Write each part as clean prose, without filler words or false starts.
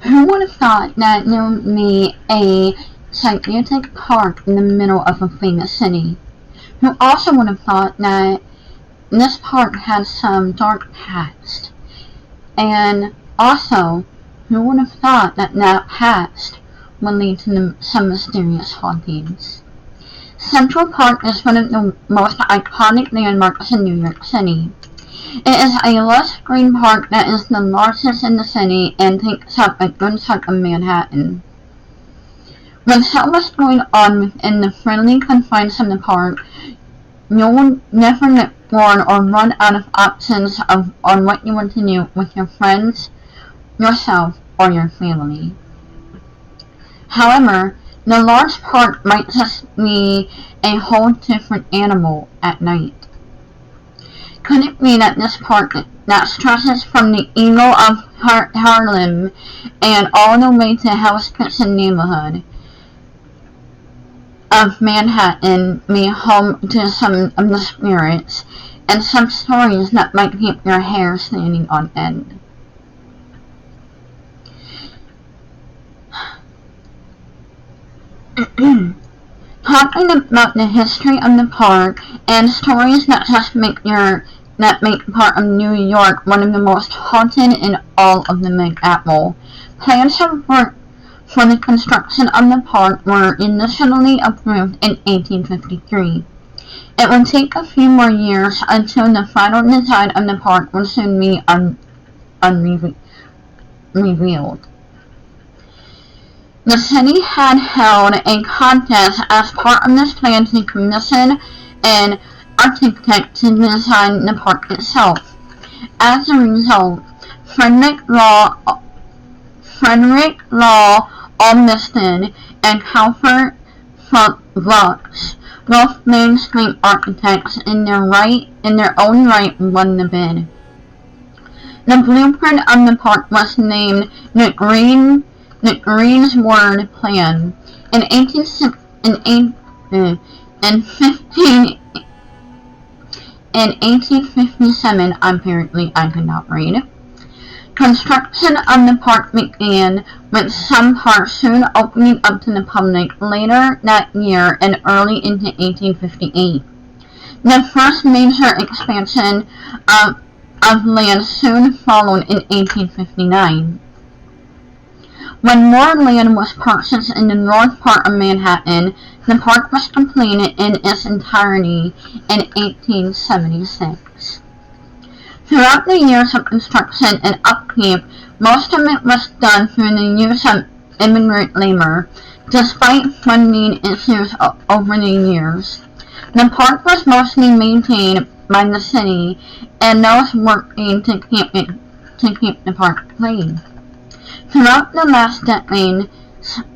Who would have thought that there would be a gigantic park in the middle of a famous city? Who also would have thought that this park has some dark past? And also, who would have thought that that past would lead to some mysterious hauntings? Central Park is one of the most iconic landmarks in New York City. It is a lush green park that is the largest in the city and takes up a good chunk of Manhattan. With so much going on within the friendly confines of the park, you'll never get bored or run out of options on what you want to do with your friends, yourself, or your family. However, the large park might just be a whole different animal at night. Could it be that this park that stretches from the Eagle of Harlem and all the way to Hell's Kitchen neighborhood of Manhattan be home to some of the spirits and some stories that might keep your hair standing on end? Talking about the history of the park and stories that make part of New York one of the most haunted in all of the Big Apple. Plans for the construction of the park were initially approved in 1853. It would take a few more years until the final design of the park would soon be revealed. The city had held a contest as part of this plan to commission an architect to design the park itself. As a result, Frederick Law Olmsted and Halford Brooks, both mainstream architects in their own right, won the bid. The blueprint of the park was named the Greensward Plan. In 1857, apparently I could not read, construction of the park began, with some parts soon opening up to the public later that year and early into 1858. The first major expansion of land soon followed in 1859. When more land was purchased in the north part of Manhattan, the park was completed in its entirety in 1876. Throughout the years of construction and upkeep, most of it was done through the use of immigrant labor, despite funding issues over the years. The park was mostly maintained by the city and those working to keep the park clean. Throughout the last decade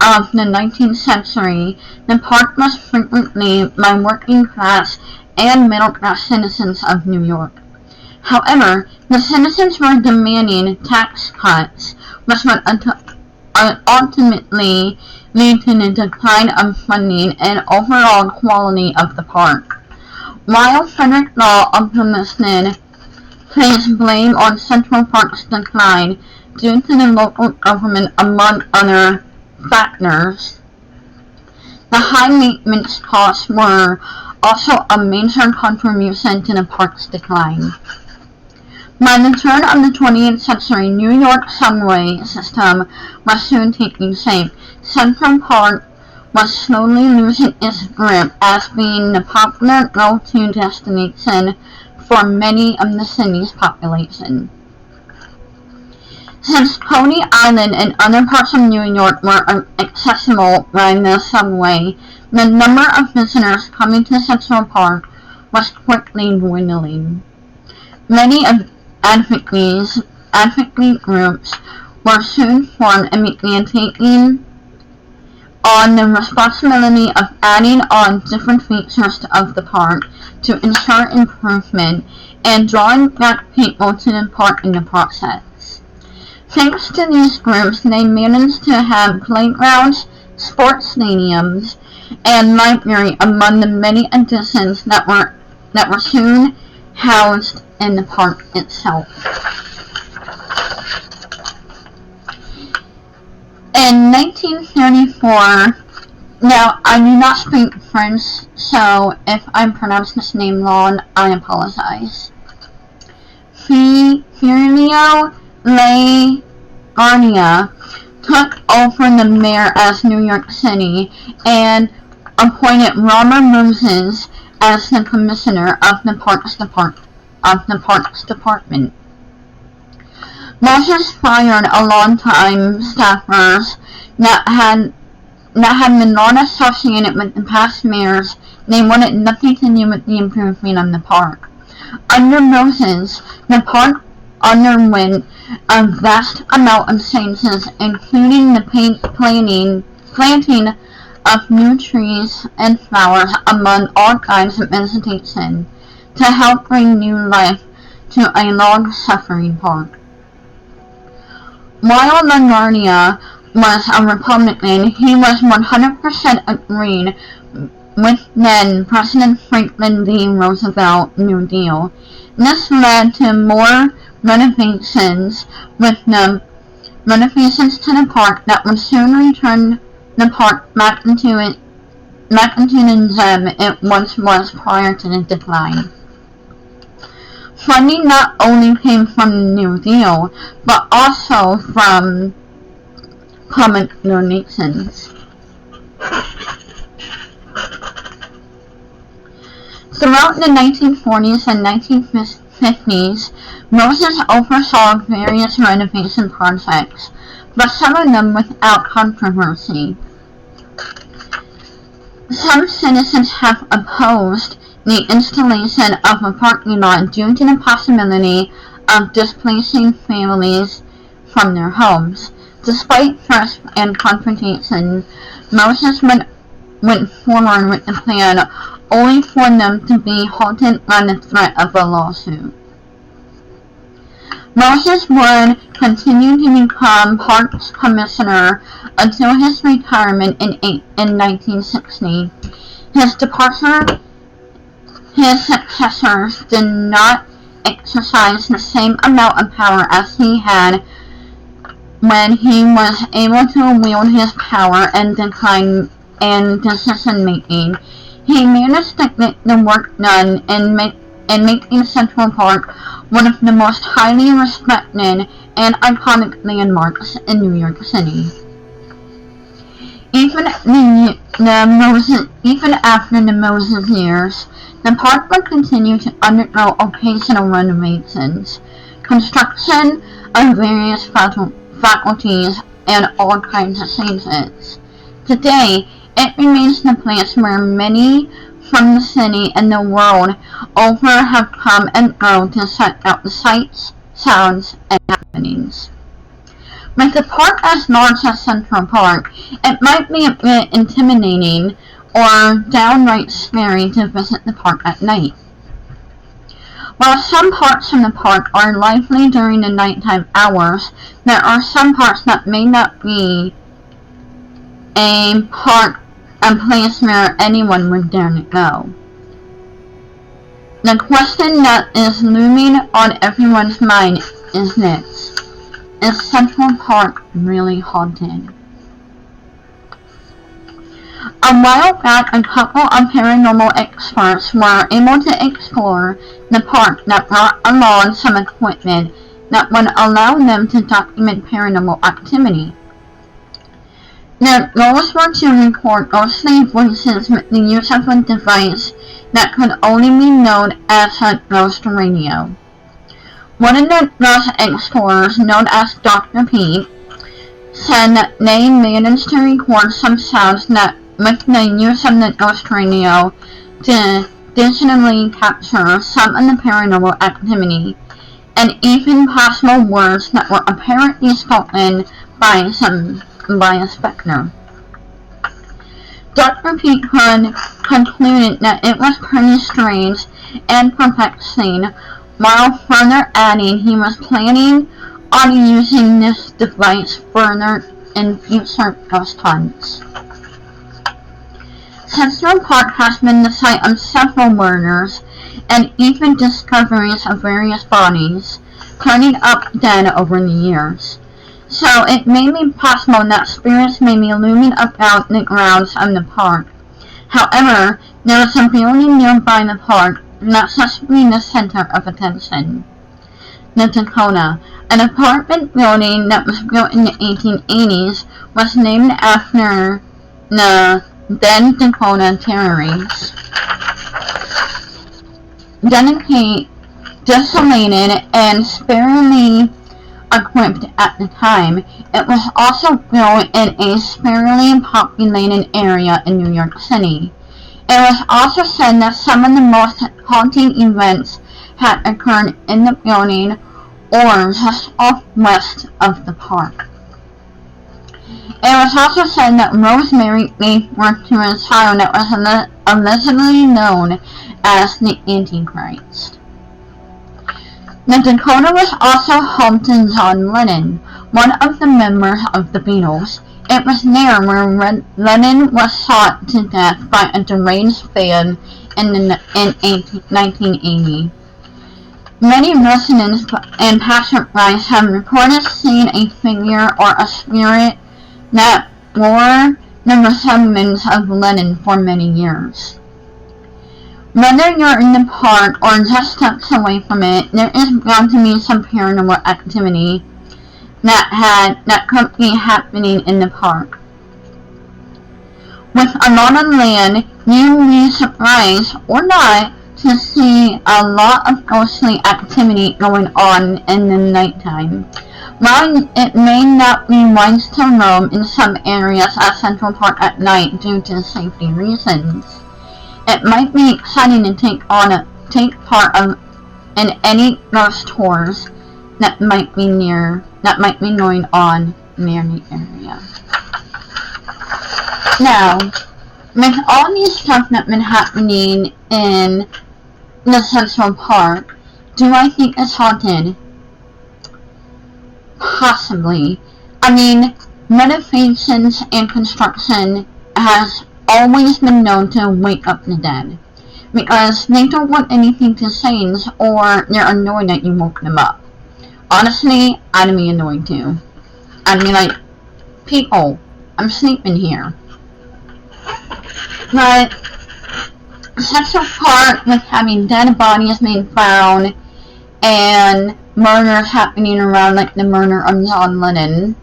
of the 19th century, the park was frequently by working class and middle class citizens of New York. However, the citizens were demanding tax cuts, which would ultimately lead to the decline of funding and overall quality of the park. While Frederick Law Olmsted placed blame on Central Park's decline due to the local government among other factors, the high maintenance costs were also a major contribution to the park's decline. By the turn of the 20th century, New York's subway system was soon taking shape. Central Park was slowly losing its grip as being the popular go-to destination for many of the city's population. Since Coney Island and other parts of New York were accessible by the subway, the number of visitors coming to Central Park was quickly dwindling. Many advocacy groups were soon formed and began taking on the responsibility of adding on different features of the park to ensure improvement and drawing back people to the park in the process. Thanks to these groups, they managed to have playgrounds, sports stadiums, and library among the many additions that were soon housed in the park itself. In 1934, now I do not speak French, so if I pronounce this name wrong, I apologize. Firmino LaGuardia took over the mayor as New York City and appointed Robert Moses as the commissioner of the Parks Department. Moses fired a long-time staffers that had been long associated with the past mayors. They wanted nothing to do with the improvement of the park. Under Moses, the park underwent a vast amount of changes, including the planting of new trees and flowers among all kinds of vegetation to help bring new life to a long-suffering park. While LaGuardia was a Republican, he was 100% agreed with then President Franklin D. Roosevelt New Deal. This led to more renovations to the park that would soon return the park back into the gem it once was prior to the decline. Funding not only came from the New Deal, but also from public donations. Throughout the 1940s and 1950s, Moses oversaw various renovation projects, but some of them without controversy. Some citizens have opposed the installation of a parking lot due to the possibility of displacing families from their homes. Despite threats and confrontation, Moses went forward with the plan, only for them to be halted by the threat of a lawsuit. Moses would continue to become Parks Commissioner until his retirement in 1960. His successors did not exercise the same amount of power as he had when he was able to wield his power and decline in decision-making. He managed to get the work done and making Central Park one of the most highly respected and iconic landmarks in New York City. Even after the Moses years, the park would continue to undergo occasional renovations, construction of various faculties, and all kinds of changes. Today, it remains the place where many from the city and the world over have come and gone to check out the sights, sounds, and happenings. With the park as large as Central Park, it might be a bit intimidating or downright scary to visit the park at night. While some parts of the park are lively during the nighttime hours, there are some parts that may not be a place where anyone would dare to go. The question that is looming on everyone's mind is this: is Central Park really haunted? A while back, a couple of paranormal experts were able to explore the park that brought along some equipment that would allow them to document paranormal activity. Their goals were to record ghostly voices with the use of a device that could only be known as a ghost radio. One of the ghost explorers, known as Dr. Pete, said that they managed to record some sounds that, with the use of the ghost radio, to digitally capture some of the paranormal activity, and even possible words that were apparently spoken by a specter. Dr. Pete concluded that it was pretty strange and perplexing, while further adding he was planning on using this device further in future ghost hunts. Central Park has been the site of several murders and even discoveries of various bodies turning up dead over the years. so it may be possible that spirits may be looming about the grounds of the park. However, there is a building nearby the park that seems to be the center of attention. The Dakota, an apartment building that was built in the 1880s, was named after the then Dakota Terriers. Desolated and sparingly equipped at the time, it was also built in a sparsely populated area in New York City. It was also said that some of the most haunting events had occurred in the building or just off west of the park. It was also said that Rosemary gave birth to a child that was allegedly known as the Antichrist. The Dakota was also home to John Lennon, one of the members of the Beatles. It was there where Lennon was shot to death by a deranged fan in 1980. Many residents and passersby have reported seeing a figure or a spirit that bore the resemblance of Lennon for many years. Whether you're in the park or just steps away from it, there is bound to be some paranormal activity that could be happening in the park. With a lot of land, you will be surprised or not to see a lot of ghostly activity going on in the nighttime. While it may not be wise to roam in some areas at Central Park at night due to safety reasons, it might be exciting to take part in any ghost tours that might be going on near the area. Now, with all these stuff that's been happening in the Central Park, do I think it's haunted? Possibly. I mean, renovations and construction has always been known to wake up the dead, because they don't want anything to change or they're annoyed that you woke them up. Honestly, I'd be annoyed too. I'd be like, people, I'm sleeping here. But Central Park, with having dead bodies being found and murders happening around, like the murder of John Lennon,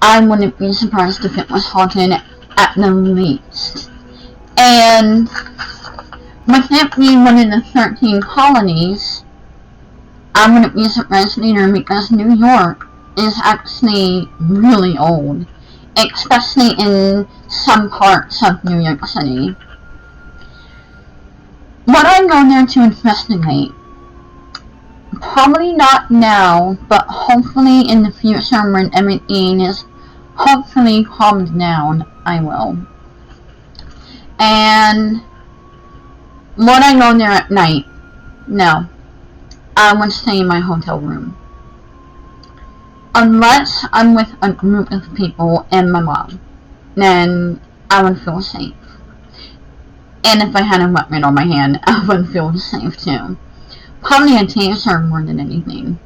I wouldn't be surprised if it was haunted at the least. And with it being one of the 13 colonies, I wouldn't be surprised either, because New York is actually really old, especially in some parts of New York City. Would I go there to investigate? Probably not now, but hopefully in the future when everything is hopefully calmed down, I will. And would I go there at night? No. I would stay in my hotel room. Unless I'm with a group of people and my mom, then I would feel safe. And if I had a weapon on my hand, I would feel safe too. Probably a taser more than anything.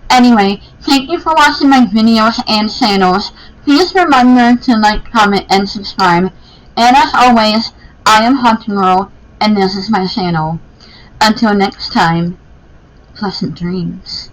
Anyway, thank you for watching my videos and channels. Please remember to like, comment, and subscribe. And as always, I am Haunted Girl, and this is my channel. Until next time, pleasant dreams.